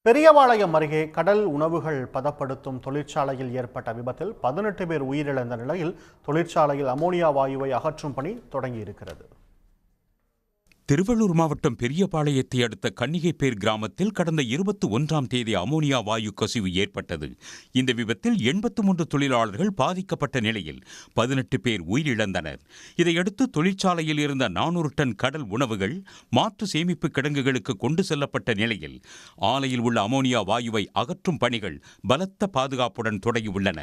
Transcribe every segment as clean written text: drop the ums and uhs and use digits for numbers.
பெரியபாளையம் அருகே கடல் உணவுகள் பதப்படுத்தும் தொழிற்சாலையில் ஏற்பட்ட விபத்தில் 18 பேர் உயிரிழந்த நிலையில் தொழிற்சாலையில் அமோனியா வாயுவை அகற்றும் பணி தொடங்கியிருக்கிறது. திருவள்ளூர் மாவட்டம் பெரியபாளையத்தை அடுத்த கன்னிகைப்பேர் கிராமத்தில் கடந்த 21ஆம் தேதி அமோனியா வாயு கசிவு ஏற்பட்டது. இந்த விபத்தில் 83 தொழிலாளர்கள் பாதிக்கப்பட்ட நிலையில் 18 பேர் உயிரிழந்தனர். இதையடுத்து தொழிற்சாலையில் இருந்த 400 டன் கடல் உணவுகள் மாற்று சேமிப்பு கிடங்குகளுக்கு கொண்டு செல்லப்பட்ட நிலையில் ஆலையில் உள்ள அமோனியா வாயுவை அகற்றும் பணிகள் பலத்த பாதுகாப்புடன் தொடங்கியுள்ளன.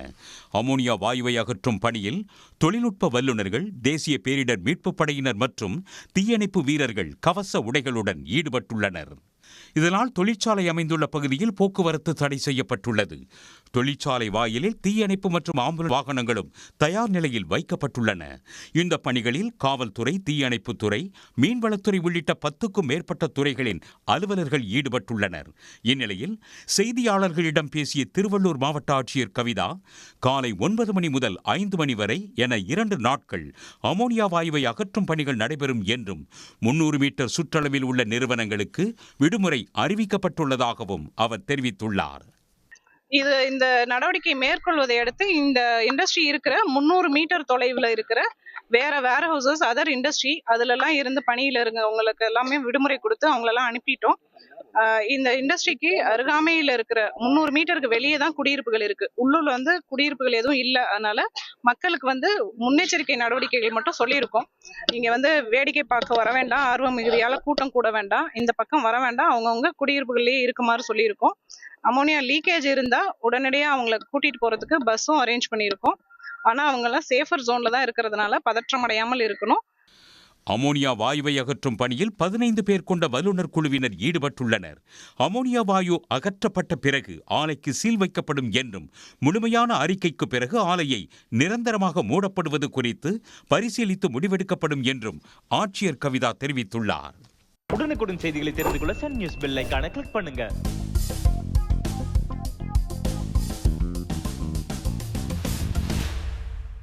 அமோனியா வாயுவை அகற்றும் பணியில் தொழில்நுட்ப வல்லுநர்கள், தேசிய பேரிடர் மீட்புப் படையினர் மற்றும் தீயணைப்பு வீரர்கள் கவச உடைகளுடன் ஈடுபட்டுள்ளனர். இதனால் தொழிற்சாலை அமைந்துள்ள பகுதியில் போக்குவரத்து தடை செய்யப்பட்டுள்ளது. தொழிற்சாலை வாயிலில் தீயணைப்பு மற்றும் ஆம்புலன்ஸ் வாகனங்களும் தயார் நிலையில் வைக்கப்பட்டுள்ளன. இந்த பணிகளில் காவல்துறை, தீயணைப்புத்துறை, மீன்வளத்துறை உள்ளிட்ட 10க்கும் மேற்பட்ட துறைகளின் அலுவலர்கள் ஈடுபட்டுள்ளனர். இந்நிலையில் செய்தியாளர்களிடம் பேசிய திருவள்ளூர் மாவட்ட ஆட்சியர் கவிதா, காலை 9 மணி முதல் 5 மணி வரை என 2 நாட்கள் அமோனியா வாயுவை அகற்றும் பணிகள் நடைபெறும் என்றும் 300 மீட்டர் சுற்றளவில் உள்ள நிறுவனங்களுக்கு விடுமுறை அறிவிக்கப்பட்டுள்ளதாகவும் அவர் தெரிவித்துள்ளார். இந்த நடவடிக்கை மேற்கொள்வதை அடுத்து இந்த இண்டஸ்ட்ரி இருக்கிற 300 மீட்டர் தொலைவில் இருக்கிற வேற ஹவுசஸ், அதர் இண்டஸ்ட்ரி அதுலலாம் இருந்து பணியில இருங்கவங்களுக்கு எல்லாமே விடுமுறை கொடுத்து அவங்களெல்லாம் அனுப்பிட்டோம். இந்த இண்டஸ்ட்ரிக்கு அருகாமையில் இருக்கிற 300 மீட்டருக்கு வெளியே தான் குடியிருப்புகள் இருக்கு. உள்ளூர்ல குடியிருப்புகள் எதுவும் இல்லை. அதனால மக்களுக்கு முன்னெச்சரிக்கை நடவடிக்கைகள் மட்டும் சொல்லியிருக்கோம். இங்க வேடிக்கை பார்க்க வர வேண்டாம், ஆர்வம் மிகுதியால கூட்டம் கூட வேண்டாம், இந்த பக்கம் வர வேண்டாம், அவங்கவுங்க குடியிருப்புகள்லயே இருக்குமாறு சொல்லியிருக்கோம். அமோனியா லீக்கேஜ் இருந்தா உடனடியாக அவங்களை கூட்டிட்டு போறதுக்கு பஸ்ஸும் அரேஞ்ச் பண்ணியிருக்கோம். ஆனா அவங்க எல்லாம் சேஃபர் ஜோன்ல தான் இருக்கிறதுனால பதற்றம் அடையாமல் இருக்கணும். அமோனியா வாயுவை அகற்றும் பணியில் 15 பேர் கொண்ட வல்லுநர் குழுவினர் ஈடுபட்டுள்ளனர். அமோனியா வாயு அகற்றப்பட்ட பிறகு ஆலைக்கு சீல் வைக்கப்படும் என்றும், முழுமையான அறிக்கைக்கு பிறகு ஆலையை நிரந்தரமாக மூடப்படுவது குறித்து பரிசீலித்து முடிவெடுக்கப்படும் என்றும் ஆட்சியர் கவிதா தெரிவித்துள்ளார். உடனுக்குடன் செய்திகளை தெரிந்து கொள்ள சன் நியூஸ் பெல் ஐகானை கிளிக் பண்ணுங்க.